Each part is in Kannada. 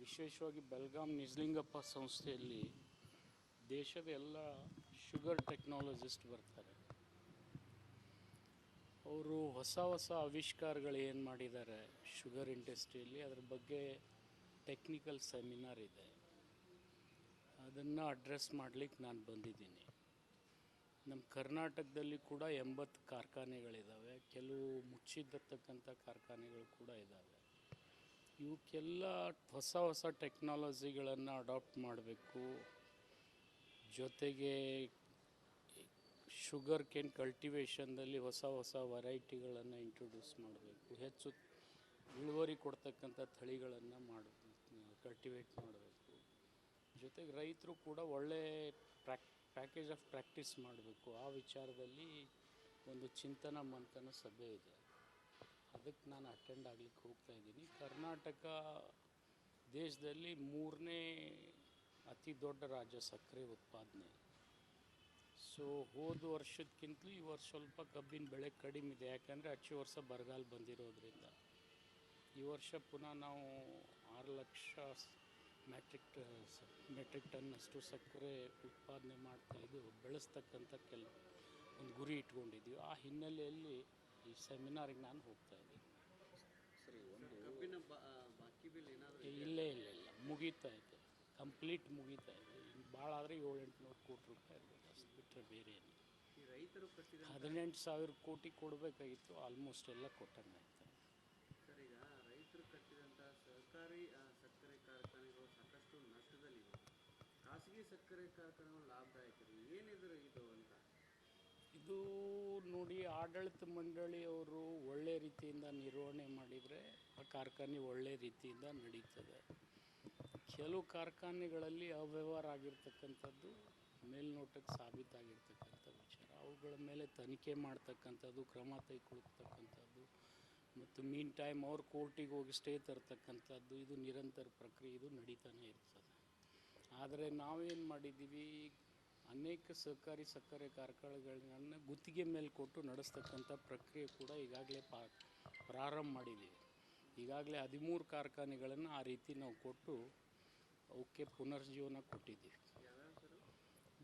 ವಿಶೇಷವಾಗಿ ಬೆಳಗಾಂ ನಿಜಲಿಂಗಪ್ಪ ಸಂಸ್ಥೆಯಲ್ಲಿ ದೇಶದ ಎಲ್ಲ ಶುಗರ್ ಟೆಕ್ನಾಲಜಿಸ್ಟ್ ಬರ್ತಾರೆ. ಅವರು ಹೊಸ ಹೊಸ ಆವಿಷ್ಕಾರಗಳು ಏನು ಮಾಡಿದ್ದಾರೆ ಶುಗರ್ ಇಂಡಸ್ಟ್ರಿಯಲ್ಲಿ, ಅದ್ರ ಬಗ್ಗೆ ಟೆಕ್ನಿಕಲ್ ಸೆಮಿನಾರ್ ಇದೆ. ಅದನ್ನು ಅಡ್ರೆಸ್ ಮಾಡಲಿಕ್ಕೆ ನಾನು ಬಂದಿದ್ದೀನಿ. ನಮ್ಮ ಕರ್ನಾಟಕದಲ್ಲಿ ಕೂಡ 80 ಕಾರ್ಖಾನೆಗಳಿದ್ದಾವೆ, ಕೆಲವು ಮುಚ್ಚಿದ್ದತಕ್ಕಂಥ ಕಾರ್ಖಾನೆಗಳು ಕೂಡ ಇದ್ದಾವೆ. ಇವಕ್ಕೆಲ್ಲ ಹೊಸ ಹೊಸ ಟೆಕ್ನಾಲಜಿಗಳನ್ನು ಅಡಾಪ್ಟ್ ಮಾಡಬೇಕು. ಜೊತೆಗೆ ಶುಗರ್ ಕೇನ್ ಕಲ್ಟಿವೇಷನ್ದಲ್ಲಿ ಹೊಸ ಹೊಸ ವೆರೈಟಿಗಳನ್ನು ಇಂಟ್ರೊಡ್ಯೂಸ್ ಮಾಡಬೇಕು. ಹೆಚ್ಚು ಇಳುವರಿ ಕೊಡ್ತಕ್ಕಂಥ ತಳಿಗಳನ್ನು ಕಲ್ಟಿವೇಟ್ ಮಾಡಬೇಕು. ಜೊತೆಗೆ ರೈತರು ಕೂಡ ಒಳ್ಳೆ ಪ್ಯಾಕೇಜ್ ಆಫ್ ಪ್ರಾಕ್ಟೀಸ್ ಮಾಡಬೇಕು. ಆ ವಿಚಾರದಲ್ಲಿ ಒಂದು ಚಿಂತನ ಮಂಥನ ಸಭೆ ಇದೆ. ಅದಕ್ಕೆ ನಾನು ಅಟೆಂಡ್ ಆಗಲಿಕ್ಕೆ ಹೋಗ್ತಾಯಿದ್ದೀನಿ. ಕರ್ನಾಟಕ ದೇಶದಲ್ಲಿ 3ನೇ ಅತಿ ದೊಡ್ಡ ರಾಜ್ಯ ಸಕ್ಕರೆ ಉತ್ಪಾದನೆ. ಸೊ ಹೋದ ವರ್ಷಕ್ಕಿಂತಲೂ ಈ ವರ್ಷ ಸ್ವಲ್ಪ ಕಬ್ಬಿನ ಬೆಳೆ ಕಡಿಮೆ ಇದೆ, ಯಾಕಂದರೆ ಅಚ್ಚು ವರ್ಷ ಬರಗಾಲ ಬಂದಿರೋದ್ರಿಂದ. ಈ ವರ್ಷ ಪುನಃ ನಾವು 6 ಲಕ್ಷ ಮೆಟ್ರಿಕ್ ಟನ್ನಷ್ಟು ಸಕ್ಕರೆ ಉತ್ಪಾದನೆ ಮಾಡ್ತಾಯಿದ್ದು ಬೆಳೆಸ್ತಕ್ಕಂಥ ಒಂದು ಗುರಿ ಇಟ್ಕೊಂಡಿದ್ದೀವಿ. ಆ ಹಿನ್ನೆಲೆಯಲ್ಲಿ ಈ ಸೆಮಿನಾರಿಗೆ ನಾನು ಹೋಗ್ತಾಯಿದ್ದೀನಿ. ಇಲ್ಲ ಮುಗೀತಾ ಇದೆ, ಕಂಪ್ಲೀಟ್ ಮುಗೀತಾ ಇದೆ. ಭಾಳ ಆದರೆ 700-800 ಕೋಟಿ ರೂಪಾಯಿ ಇರಬೇಕು, ಅಷ್ಟು ಬಿಟ್ಟರೆ ಬೇರೆ ಏನು. 18,000 ಕೋಟಿ ಕೊಡಬೇಕಾಗಿತ್ತು, ಆಲ್ಮೋಸ್ಟ್ ಎಲ್ಲ ಕೊಟ್ಟಂಗಾಯ್ತು. ಸರ್, ಈಗ ರೈತರು ಕಟ್ಟಿದಂಥ ಸಹಕಾರಿ ಸಕ್ಕರೆ ಕಾರ್ಖಾನೆಗಳು ಸಾಕಷ್ಟು ನಷ್ಟದಲ್ಲಿವೆ. ಖಾಸಗಿ ಸಕ್ಕರೆ ಕಾರ್ಖಾನೆಗಳು ಲಾಭದಾಯಕ ಏನಿದ್ರು ಇದು ಅಂತ? ಇದು ನೋಡಿ, ಆಡಳಿತ ಮಂಡಳಿಯವರು ಒಳ್ಳೆ ರೀತಿಯಿಂದ ನಿರ್ವಹಣೆ ಮಾಡಿದರೆ ಆ ಕಾರ್ಖಾನೆ ಒಳ್ಳೆ ರೀತಿಯಿಂದ ನಡೀತದೆ. ಕೆಲವು ಕಾರ್ಖಾನೆಗಳಲ್ಲಿ ಅವ್ಯವಹಾರ ಆಗಿರ್ತಕ್ಕಂಥದ್ದು ಮೇಲ್ನೋಟಕ್ಕೆ ಸಾಬೀತಾಗಿರ್ತಕ್ಕಂಥ ವಿಚಾರ. ಅವುಗಳ ಮೇಲೆ ತನಿಖೆ ಮಾಡ್ತಕ್ಕಂಥದ್ದು, ಕ್ರಮ ತೆಗೆದುಕೊಳ್ತಕ್ಕಂಥದ್ದು, ಮತ್ತು ಮೀನ್ ಟೈಮ್ ಅವ್ರು ಕೋರ್ಟಿಗೆ ಹೋಗಿ ಸ್ಟೇ ತರ್ತಕ್ಕಂಥದ್ದು, ಇದು ನಿರಂತರ ಪ್ರಕ್ರಿಯೆ, ಇದು ನಡೀತಾನೆ ಇರ್ತದೆ. ಆದರೆ ನಾವೇನು ಮಾಡಿದ್ದೀವಿ, ಅನೇಕ ಸಹಕಾರಿ ಸಕ್ಕರೆ ಕಾರ್ಖಾನೆಗಳನ್ನ ಗುತ್ತಿಗೆ ಮೇಲೆ ಕೊಟ್ಟು ನಡೆಸ್ತಕ್ಕಂಥ ಪ್ರಕ್ರಿಯೆ ಕೂಡ ಈಗಾಗಲೇ ಪ್ರಾರಂಭ ಮಾಡಿದ್ದೀವಿ. ಈಗಾಗಲೇ 13 ಕಾರ್ಖಾನೆಗಳನ್ನು ಆ ರೀತಿ ನಾವು ಕೊಟ್ಟು ಅವಕ್ಕೆ ಪುನರ್ಜೀವನ ಕೊಟ್ಟಿದ್ದೀವಿ.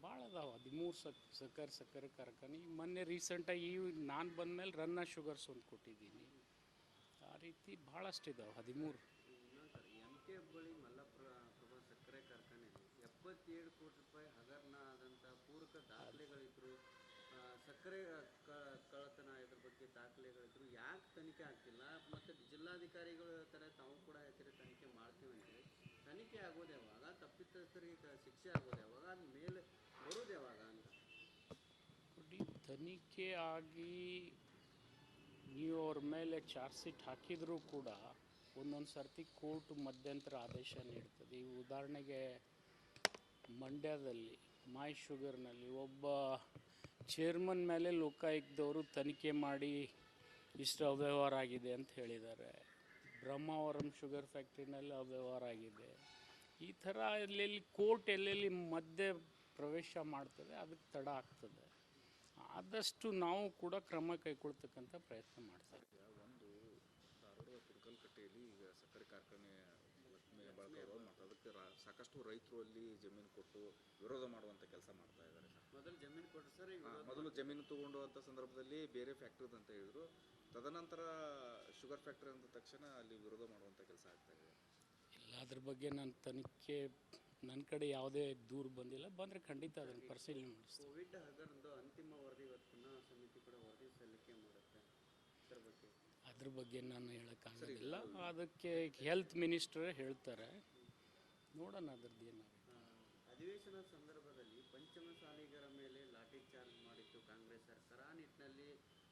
ಭಾಳ ಅದಾವೆ 13 ಸಕ್ಕರೆ ಕಾರ್ಖಾನೆ. ಈಗ ಮೊನ್ನೆ ರೀಸೆಂಟಾಗಿ ನಾನು ಬಂದಮೇಲೆ ರನ್ನ ಶುಗರ್ಸ್ ಒಂದು ಕೊಟ್ಟಿದ್ದೀನಿ. ಆ ರೀತಿ ಭಾಳಷ್ಟಿದ್ದಾವೆ 13. MK ಹುಬ್ಬಳ್ಳಿ ಮಲ್ಲಪ್ರಭಾ ಸಕ್ಕರೆ ಕಾರ್ಖಾನೆ 77 ಕೋಟಿ ರೂಪಾಯಿ ಹಗರಣ ಆದಂಥ ಪೂರಕ ದಾಖಲೆಗಳಿದ್ರು, ಸಕ್ಕರೆ ಕಳ್ಳತನ ಇದ್ರ ಬಗ್ಗೆ ದಾಖಲೆಗಳಿದ್ರು. ಯಾಕೆ ತನಿಖೆ ಆಗ್ತಿಲ್ಲ? ಮತ್ತು ಜಿಲ್ಲಾಧಿಕಾರಿಗಳು ಹೇಳ್ತಾರೆ ತಾವು ಕೂಡ ಹೇಳ್ತಾರೆ ತನಿಖೆ ಮಾಡ್ತೀವಿ ಅಂತೇಳಿ. ತನಿಖೆ ಆಗೋದು ಯಾವಾಗ? ತಪ್ಪಿತಸ್ಥರಿಗೆ ಶಿಕ್ಷೆ ಆಗೋದು ಯಾವಾಗ? ಅದು ಮೇಲೆ ಬರೋದು ಯಾವಾಗ ಅಂತ ನೋಡಿ. ತನಿಖೆ ಆಗಿ ನೀವು ಅವ್ರ ಮೇಲೆ ಚಾರ್ಜ್ ಶೀಟ್ ಹಾಕಿದರೂ ಕೂಡ ಒಂದೊಂದು ಸರ್ತಿ ಕೋರ್ಟ್ ಮಧ್ಯಂತರ ಆದೇಶ ನೀಡ್ತದೆ. ಈ ಉದಾಹರಣೆಗೆ ಮಂಡ್ಯದಲ್ಲಿ ಮೈ ಶುಗರ್ನಲ್ಲಿ ಒಬ್ಬ ಚೇರ್ಮನ್ ಮೇಲೆ ಲೋಕಾಯುಕ್ತದವರು ತನಿಖೆ ಮಾಡಿ ಇಷ್ಟು ಅವ್ಯವಹಾರ ಆಗಿದೆ ಅಂತ ಹೇಳಿದ್ದಾರೆ. ಬ್ರಹ್ಮಾವರಂ ಶುಗರ್ ಫ್ಯಾಕ್ಟ್ರಿನಲ್ಲಿ ಅವ್ಯವಹಾರ ಆಗಿದೆ. ಈ ಥರ ಎಲ್ಲೆಲ್ಲಿ ಕೋರ್ಟ್ ಎಲ್ಲೆಲ್ಲಿ ಮಧ್ಯೆ ಪ್ರವೇಶ ಮಾಡ್ತದೆ ಅದಕ್ಕೆ ತಡ ಆಗ್ತದೆ. ಆದಷ್ಟು ನಾವು ಕೂಡ ಕ್ರಮ ಕೈಗೊಳ್ತಕ್ಕಂಥ ಪ್ರಯತ್ನ ಮಾಡ್ತಾರೆ. ಒಂದು ಧಾರವಾಡ ತುರ್ಕಲ್ಕಟ್ಟೆಯಲ್ಲಿ ಈಗ ಸಕ್ಕರೆ ಕಾರ್ಖಾನೆ ಮತ್ತು ಅದಕ್ಕೆ ಸಾಕಷ್ಟು ರೈತರು ಅಲ್ಲಿ ಜಮೀನು ಕೊಟ್ಟು ವಿರೋಧ ಮಾಡುವಂಥ ಕೆಲಸ ಮಾಡ್ತಾ ಇದ್ದಾರೆ. ಮೊದಲು ಜಮೀನು ಕೊಟ್ಟು ಸರ್, ಮೊದಲು ಜಮೀನು ತಗೊಂಡುವಂಥ ಸಂದರ್ಭದಲ್ಲಿ ಬೇರೆ ಫ್ಯಾಕ್ಟ್ರಿ ಅಂತ ಹೇಳಿದ್ರು. ತದನಂತರ ಶುಗರ್ ಫ್ಯಾಕ್ಟ್ರಿ ಅಂದ ತಕ್ಷಣ ಅಲ್ಲಿ ವಿರೋಧ ಮಾಡುವಂಥ ಕೆಲಸ ಆಗ್ತಾ ಇದೆ. ಇಲ್ಲ, ಅದ್ರ ಬಗ್ಗೆ ನಾನು ತನಿಖೆ ನನ್ನ ಕಡೆ ಯಾವುದೇ ದೂರು ಬಂದಿಲ್ಲ. ಬಂದರೆ ಖಂಡಿತ ಅದನ್ನು ಪರಿಶೀಲನೆ ಮಾಡಿಸ್ತೀನಿ. ಕೋವಿಡ್ ಹಗರಣದ ಅಂತಿಮ ವರದಿ ಇವತ್ತಿನ ಸಮಿತಿ ಕೂಡ ವರದಿ ಸಲ್ಲಿಕೆ ಮಾಡುತ್ತೆ. ಅದ್ರ ಬಗ್ಗೆ ನಾನು ಹೇಳೋಕ್ಕಾಗೋದಿಲ್ಲ. ಅದಕ್ಕೆ ಹೆಲ್ತ್ ಮಿನಿಸ್ಟ್ರೇ ಹೇಳ್ತಾರೆ, ನೋಡೋಣ ಅದ್ರದ್ದು ಏನಾಗುತ್ತೆ. ಅಧಿವೇಶನ ಸಂದರ್ಭದಲ್ಲಿ ಪಂಚಮಸಾಲಿಗರ ಮೇಲೆ ಲಾಠಿ ಚಾರ್ಜ್ ಮಾಡಿತ್ತು ಕಾಂಗ್ರೆಸ್ ಸರ್ಕಾರ. ಆ ನಿಟ್ಟಿನಲ್ಲಿ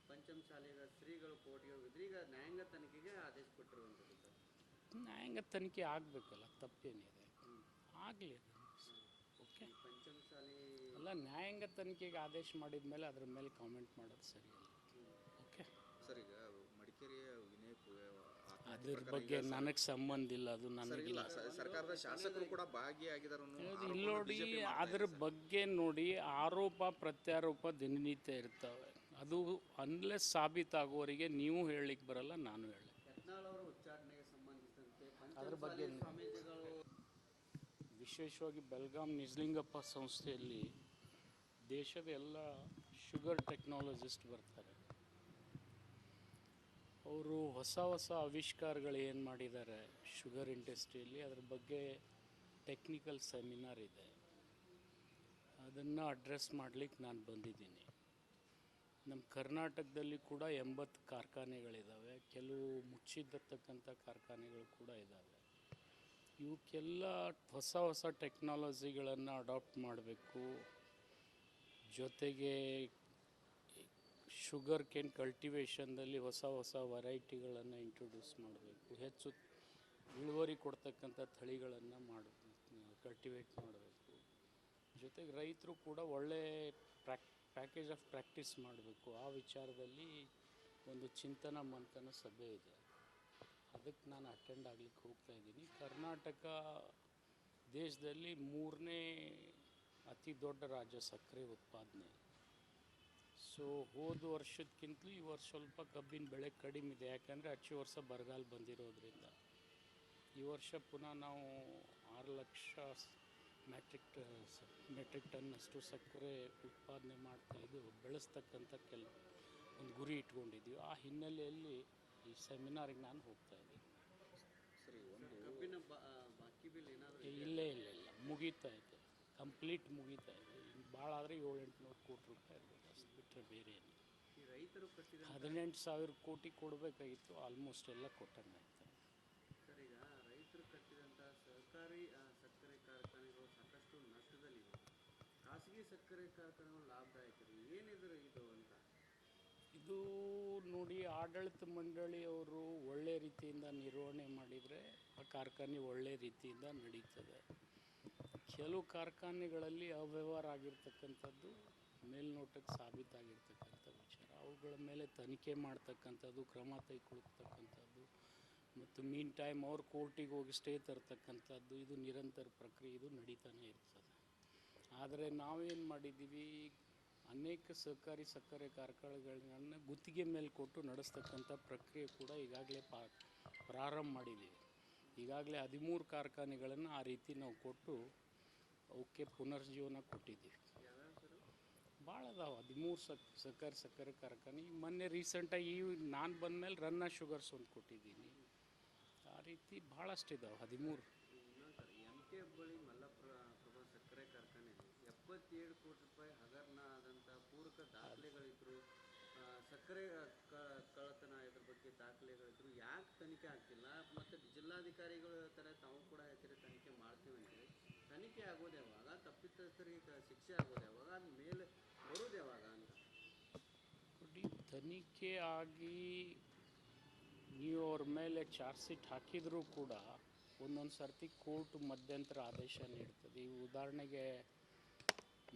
ಪಂಚಮಸಾಲಿಗ ಶ್ರೀಗಳು ಕೋರ್ಟ್ಗೆ ಹೋಗಿದ್ರು. ಈಗ ನ್ಯಾಯಾಂಗ ತನಿಖೆಗೆ ಆದೇಶ ಕೊಟ್ಟಿರುವಂಥದ್ದು ಸರ್. ನ್ಯಾಯಾಂಗ ತನಿಖೆ ಆಗಬೇಕಲ್ಲ, ತಪ್ಪೇನಿದೆ, ಆಗಲಿ. ಓಕೆ, ಪಂಚಮಸಾಲಿ ಅಲ್ಲ, ನ್ಯಾಯಾಂಗ ತನಿಖೆಗೆ ಆದೇಶ ಮಾಡಿದ ಮೇಲೆ ಅದ್ರ ಮೇಲೆ ಕಾಮೆಂಟ್ ಮಾಡೋದು ಸರಿಯಲ್ಲ. ಓಕೆ ಸರ್, ಈಗ ಮಡಿಕೇರಿಯ ವಿನಯ್ ಅದ್ರ ಬಗ್ಗೆ ನನಗೆ ಸಂಬಂಧ ಇಲ್ಲ, ಅದು ನನಗಿಲ್ಲ. ಸರ್ಕಾರದ ಶಾಸಕರು ಕೂಡ ಭಾಗಿಯಾಗಿದ್ದಾರೆ ಇಲ್ಲಿ ನೋಡಿ, ಅದ್ರ ಬಗ್ಗೆ ನೋಡಿ, ಆರೋಪ ಪ್ರತ್ಯಾರೋಪ ದಿನನಿತ್ಯ ಇರ್ತವೆ. ಅದು ಅನ್ಲೆಸ್ ಸಾಬೀತಾಗುವವರೆಗೆ ನೀವು ಹೇಳಲಿಕ್ಕೆ ಬರಲ್ಲ, ನಾನು ಹೇಳ. ಯತ್ನಾಳ್ ಅವರ ಉಚ್ಚಾಟನೆಗೆ ಸಂಬಂಧಿಸಿದಂತೆ ಅದ್ರ ಬಗ್ಗೆ ಸ್ವಾಮೀಜಿಗಳು ವಿಶೇಷವಾಗಿ ಬೆಳಗಾಂ ನಿಜಲಿಂಗಪ್ಪ ಸಂಸ್ಥೆಯಲ್ಲಿ ದೇಶದ ಎಲ್ಲ ಶುಗರ್ ಟೆಕ್ನಾಲಜಿಸ್ಟ್ ಬರ್ತಾರೆ. ಅವರು ಹೊಸ ಹೊಸ ಆವಿಷ್ಕಾರಗಳು ಏನು ಮಾಡಿದ್ದಾರೆ ಶುಗರ್ ಇಂಡಸ್ಟ್ರಿಯಲ್ಲಿ, ಅದ್ರ ಬಗ್ಗೆ ಟೆಕ್ನಿಕಲ್ ಸೆಮಿನಾರ್ ಇದೆ, ಅದನ್ನು ಅಡ್ರೆಸ್ ಮಾಡಲಿಕ್ಕೆ ನಾನು ಬಂದಿದ್ದೀನಿ. ನಮ್ಮ ಕರ್ನಾಟಕದಲ್ಲಿ ಕೂಡ 80 ಕಾರ್ಖಾನೆಗಳಿದ್ದಾವೆ, ಕೆಲವು ಮುಚ್ಚಿದ್ದತಕ್ಕಂಥ ಕಾರ್ಖಾನೆಗಳು ಕೂಡ ಇದ್ದಾವೆ. ಇವಕ್ಕೆಲ್ಲ ಹೊಸ ಹೊಸ ಟೆಕ್ನಾಲಜಿಗಳನ್ನು ಅಡಾಪ್ಟ್ ಮಾಡಬೇಕು. ಜೊತೆಗೆ ಶುಗರ್ ಕೇನ್ ಕಲ್ಟಿವೇಷನ್ದಲ್ಲಿ ಹೊಸ ಹೊಸ ವೆರೈಟಿಗಳನ್ನು ಇಂಟ್ರೊಡ್ಯೂಸ್ ಮಾಡಬೇಕು, ಹೆಚ್ಚು ಇಳುವರಿ ಕೊಡ್ತಕ್ಕಂಥ ತಳಿಗಳನ್ನು ಕಲ್ಟಿವೇಟ್ ಮಾಡಬೇಕು. ಜೊತೆಗೆ ರೈತರು ಕೂಡ ಒಳ್ಳೆ ಪ್ಯಾಕೇಜ್ ಆಫ್ ಪ್ರಾಕ್ಟೀಸ್ ಮಾಡಬೇಕು. ಆ ವಿಚಾರದಲ್ಲಿ ಒಂದು ಚಿಂತನ ಮಂಥನ ಸಭೆ ಇದೆ, ಅದಕ್ಕೆ ನಾನು ಅಟೆಂಡ್ ಆಗಲಿಕ್ಕೆ ಹೋಗ್ತಾ ಇದ್ದೀನಿ. ಕರ್ನಾಟಕ ದೇಶದಲ್ಲಿ 3ನೇ ಅತಿ ದೊಡ್ಡ ರಾಜ್ಯ ಸಕ್ಕರೆ ಉತ್ಪಾದನೆ. ಸೊ ಹೋದ ವರ್ಷಕ್ಕಿಂತಲೂ ಈ ವರ್ಷ ಸ್ವಲ್ಪ ಕಬ್ಬಿನ ಬೆಳೆ ಕಡಿಮೆ ಇದೆ, ಯಾಕಂದರೆ ಅಚ್ಚು ವರ್ಷ ಬರಗಾಲ ಬಂದಿರೋದ್ರಿಂದ. ಈ ವರ್ಷ ಪುನಃ ನಾವು 6 ಲಕ್ಷ ಮೆಟ್ರಿಕ್ ಟನ್ನಷ್ಟು ಸಕ್ಕರೆ ಉತ್ಪಾದನೆ ಬೆಳೆಸ್ತಕ್ಕಂಥ ಒಂದು ಗುರಿ ಇಟ್ಕೊಂಡಿದ್ದೀವಿ. ಆ ಹಿನ್ನೆಲೆಯಲ್ಲಿ ಈ ಸೆಮಿನಾರಿಗೆ ನಾನು ಹೋಗ್ತಾ ಇದ್ದೀನಿ. ಸರಿ, ಒಂದು ಕಬ್ಬಿನ ಬಾಕಿ ಬಿಲ್ ಏನಾದರೂ ಇಲ್ಲೇ ಇಲ್ಲ, ಮುಗೀತಾ ಇದೆ, ಕಂಪ್ಲೀಟ್ ಮುಗೀತಾ ಇದೆ. ಭಾಳ ಆದರೆ 700-800 ಕೋಟಿ ರೂಪಾಯಿ ಇರ್ಬೋದು, ಅಷ್ಟು ಬಿಟ್ಟರೆ ಬೇರೆ ಏನು. ಈ ರೈತರು ಕಟ್ಟಿದ 18,000 ಕೋಟಿ ಕೊಡಬೇಕಾಗಿತ್ತು, ಆಲ್ಮೋಸ್ಟ್ ಎಲ್ಲ ಕೊಟ್ಟಂಗಾಯ್ತು. ಸರ್, ಈಗ ರೈತರು ಕಟ್ಟಿದಂಥ ಸಹಕಾರಿ ಸಕ್ಕರೆ ಕಾರ್ಖಾನೆಗಳು ಸಾಕಷ್ಟು ನಷ್ಟದಲ್ಲಿವೆ. ಖಾಸಗಿ ಸಕ್ಕರೆ ಕಾರ್ಖಾನೆಗಳು ಲಾಭದಾಯಕ ಏನಿದ್ರು ಇದು ಅಂತ? ಇದು ನೋಡಿ, ಆಡಳಿತ ಮಂಡಳಿಯವರು ಒಳ್ಳೆ ರೀತಿಯಿಂದ ನಿರ್ವಹಣೆ ಮಾಡಿದರೆ ಆ ಕಾರ್ಖಾನೆ ಒಳ್ಳೆ ರೀತಿಯಿಂದ ನಡೀತದೆ. ಕೆಲವು ಕಾರ್ಖಾನೆಗಳಲ್ಲಿ ಅವ್ಯವಹಾರ ಆಗಿರ್ತಕ್ಕಂಥದ್ದು ಮೇಲ್ನೋಟಕ್ಕೆ ಸಾಬೀತಾಗಿರ್ತಕ್ಕಂಥ ವಿಚಾರ, ಅವುಗಳ ಮೇಲೆ ತನಿಖೆ ಮಾಡ್ತಕ್ಕಂಥದ್ದು, ಕ್ರಮ ತೆಗೆದುಕೊಳ್ತಕ್ಕಂಥದ್ದು, ಮತ್ತು ಮೀನ್ ಟೈಮ್ ಅವ್ರು ಕೋರ್ಟಿಗೆ ಹೋಗಿ ಸ್ಟೇ ತರ್ತಕ್ಕಂಥದ್ದು, ಇದು ನಿರಂತರ ಪ್ರಕ್ರಿಯೆ, ಇದು ನಡೀತಾನೆ ಇರ್ತದೆ. ಆದರೆ ನಾವೇನು ಮಾಡಿದ್ದೀವಿ, ಅನೇಕ ಸಹಕಾರಿ ಸಕ್ಕರೆ ಕಾರ್ಖಾನೆಗಳನ್ನು ಗುತ್ತಿಗೆ ಮೇಲೆ ಕೊಟ್ಟು ನಡೆಸ್ತಕ್ಕಂಥ ಪ್ರಕ್ರಿಯೆ ಕೂಡ ಈಗಾಗಲೇ ಪ್ರಾರಂಭ ಮಾಡಿದ್ದೀವಿ. ಈಗಾಗಲೇ 13 ಕಾರ್ಖಾನೆಗಳನ್ನು ಆ ರೀತಿ ನಾವು ಕೊಟ್ಟು ಅವಕ್ಕೆ ಪುನರ್ಜೀವನ ಕೊಟ್ಟಿದ್ದೀವಿ. ಭಾಳ ಅದಾವೆ 13 ಸಹಕಾರಿ ಸಕ್ಕರೆ ಕಾರ್ಖಾನೆ. ಈಗ ಮೊನ್ನೆ ರೀಸೆಂಟಾಗಿ ನಾನು ಬಂದಮೇಲೆ ರನ್ನ ಶುಗರ್ಸ್ ಒಂದು ಕೊಟ್ಟಿದ್ದೀನಿ. ಆ ರೀತಿ ಭಾಳಷ್ಟಿದ್ದಾವೆ, 13. ಇನ್ನೊಂದು ಸರ್, MK ಮಲ್ಲಪ್ರಭಾ ಸಕ್ಕರೆ ಕಾರ್ಖಾನೆಯಲ್ಲಿ 77 ಕೋಟಿ ರೂಪಾಯಿ ಹಗರಣ ಆದಂಥ ಪೂರಕ ದಾಖಲೆಗಳಿದ್ರು, ಸಕ್ಕರೆ ಕಳ್ಳತನ ಇದ್ರ ಬಗ್ಗೆ ದಾಖಲೆಗಳಿದ್ರು, ಯಾಕೆ ತನಿಖೆ ಆಗ್ತಿಲ್ಲ? ಮತ್ತು ಜಿಲ್ಲಾಧಿಕಾರಿಗಳು ಥರ ತಾವು ಕೂಡ ಹೇಳ್ತೀರಿ ತನಿಖೆ ಮಾಡ್ತೀವಿ ಅಂತೇಳಿ. ತನಿಖೆ ಆಗೋದು ಯಾವಾಗ? ತಪ್ಪಿತಸ್ಥರಿಗೆ ಶಿಕ್ಷೆ ಆಗೋದು ಯಾವಾಗ? ಅದು ಮೇಲೆ ಬರೋದು ಯಾವಾಗ ಅಂತ? ನೋಡಿ, ತನಿಖೆ ಆಗಿ ನೀವು ಅವ್ರ ಮೇಲೆ ಚಾರ್ಜ್ ಶೀಟ್ ಹಾಕಿದರೂ ಕೂಡ ಒಂದೊಂದು ಸರ್ತಿ ಕೋರ್ಟ್ ಮಧ್ಯಂತರ ಆದೇಶ ನೀಡ್ತದೆ. ಈ ಉದಾಹರಣೆಗೆ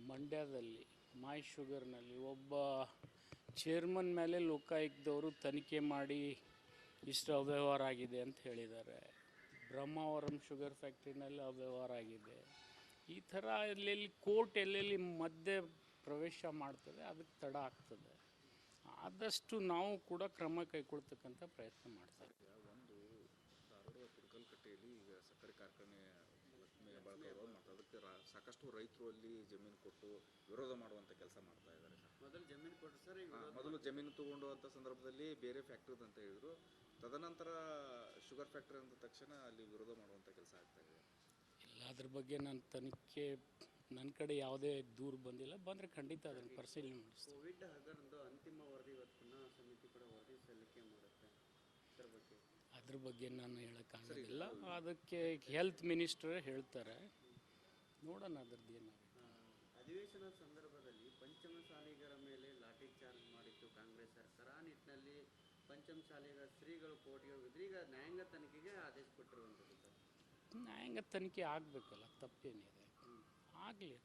ಮಂಡ್ಯದಲ್ಲಿ ಮೈ ಶುಗರ್ನಲ್ಲಿ ಒಬ್ಬ ಚೇರ್ಮನ್ ಮೇಲೆ ಲೋಕಾಯುಕ್ತದವರು ತನಿಖೆ ಮಾಡಿ ಇಷ್ಟು ಅವ್ಯವಹಾರ ಆಗಿದೆ ಅಂತ ಹೇಳಿದ್ದಾರೆ. ಬ್ರಹ್ಮಾವರಂ ಶುಗರ್ ಫ್ಯಾಕ್ಟ್ರಿನಲ್ಲಿ ಅವ್ಯವಹಾರ ಆಗಿದೆ. ಈ ಥರ ಎಲ್ಲೆಲ್ಲಿ ಕೋರ್ಟ್ ಎಲ್ಲೆಲ್ಲಿ ಮಧ್ಯೆ ಪ್ರವೇಶ ಮಾಡ್ತದೆ, ಅದಕ್ಕೆ ತಡ ಆಗ್ತದೆ. ಆದಷ್ಟು ನಾವು ಕೂಡ ಕ್ರಮ ಕೈಗೊಳ್ತಕ್ಕಂಥ ಪ್ರಯತ್ನ ಮಾಡ್ತಾರೆ. ಒಂದು ಧಾರವಾಡ ತುರ್ಕಲ್ಕಟ್ಟೆಯಲ್ಲಿ ಈಗ ಸಕ್ಕರೆ ಕಾರ್ಖಾನೆ ಬಳಕೆ ಮತ್ತು ಅದಕ್ಕೆ ಸಾಕಷ್ಟು ರೈತರು ಅಲ್ಲಿ ಜಮೀನು ಕೊಟ್ಟು ವಿರೋಧ ಮಾಡುವಂಥ ಕೆಲಸ ಮಾಡ್ತಾ ಇದ್ದಾರೆ. ಮೊದಲು ಜಮೀನು ಕೊಟ್ಟು ಸರ್, ಮೊದಲು ಜಮೀನು ತಗೊಂಡುವಂಥ ಸಂದರ್ಭದಲ್ಲಿ ಬೇರೆ ಫ್ಯಾಕ್ಟ್ರಿ ಅಂತ ಹೇಳಿದ್ರು. ತದನಂತರ ಶುಗರ್ ಫ್ಯಾಕ್ಟ್ರಿ ಅಂದ ತಕ್ಷಣ ಅಲ್ಲಿ ವಿರೋಧ ಮಾಡುವಂಥ ಕೆಲಸ ಆಗ್ತಾ ಇದೆ. ಇಲ್ಲ, ಅದ್ರ ಬಗ್ಗೆ ನಾನು ತನಿಖೆ, ನನ್ನ ಕಡೆ ಯಾವುದೇ ದೂರು ಬಂದಿಲ್ಲ. ಬಂದರೆ ಖಂಡಿತ ಅದನ್ನು ಪರಿಶೀಲನೆ ಮಾಡಿಸ್ತೀನಿ. ಕೋವಿಡ್ ಹಗರಣದ ಅಂತಿಮ ವರದಿ ಇವತ್ತು ಪುನಃ ಸಮಿತಿ ಕೂಡ ವರದಿ ಸಲ್ಲಿಕೆ ಮಾಡುತ್ತೆ. ಅದ್ರ ಬಗ್ಗೆ ನಾನು ಹೇಳೋಕ್ಕಾಗೋದಿಲ್ಲ. ಅದಕ್ಕೆ ಹೆಲ್ತ್ ಮಿನಿಸ್ಟರ್ ಹೇಳ್ತಾರೆ, ನೋಡೋಣ ಅದ್ರದ್ದು ಏನಾಗುತ್ತೆ. ಅಧಿವೇಶನ ಸಂದರ್ಭದಲ್ಲಿ ಪಂಚಮಸಾಲಿಗರ ಮೇಲೆ ಲಾಠಿ ಚಾರ್ಜ್ ಮಾಡಿತ್ತು ಕಾಂಗ್ರೆಸ್ ಸರ್ಕಾರ. ಆ ನಿಟ್ಟಿನಲ್ಲಿ ಪಂಚಮಸಾಲಿಗರ ಶ್ರೀಗಳು ಕೋರ್ಟ್ಗೆ ಹೋಗಿದ್ರು. ಈಗ ನ್ಯಾಯಾಂಗ ತನಿಖೆಗೆ ಆದೇಶ ಕೊಟ್ಟಿರುವಂಥದ್ದು ಸರ್. ನ್ಯಾಯಾಂಗ ತನಿಖೆ ಆಗಬೇಕಲ್ಲ, ತಪ್ಪೇನಿದೆ, ಆಗಲಿ.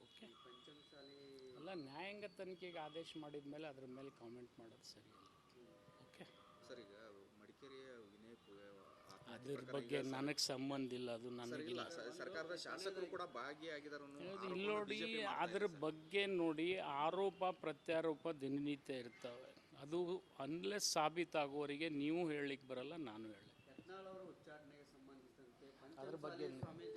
ಓಕೆ, ಪಂಚಮಸಾಲಿ ಅಲ್ಲ, ನ್ಯಾಯಾಂಗ ತನಿಖೆಗೆ ಆದೇಶ ಮಾಡಿದ ಮೇಲೆ ಅದ್ರ ಮೇಲೆ ಕಾಮೆಂಟ್ ಮಾಡೋದು ಸರಿಯಲ್ಲ. ಓಕೆ ಸರ್, ಈಗ ಮಡಿಕೇರಿಯ ವಿನಯ್ ಅದ್ರ ಬಗ್ಗೆ ನನಗೆ ಸಂಬಂಧ ಇಲ್ಲ, ಅದು ನನಗಿಲ್ಲ. ಸರ್ಕಾರದ ಶಾಸಕರು ಕೂಡ ಭಾಗಿಯಾಗಿದ್ದಾರೆ ಇಲ್ಲಿ ನೋಡಿ, ಅದ್ರ ಬಗ್ಗೆ ನೋಡಿ, ಆರೋಪ ಪ್ರತ್ಯಾರೋಪ ದಿನನಿತ್ಯ ಇರ್ತವೆ. ಅದು ಅನ್ಲೆಸ್ ಸಾಬೀತಾಗುವವರೆಗೆ ನೀವು ಹೇಳಲಿಕ್ಕೆ ಬರಲ್ಲ, ನಾನು ಹೇಳಿ. ಯತ್ನಾಳ್ ಅವರ ಉಚ್ಚಾಟನೆಗೆ ಸಂಬಂಧಿಸಿದಂತೆ ಅದ್ರ ಬಗ್ಗೆ ಸ್ವಾಮಿ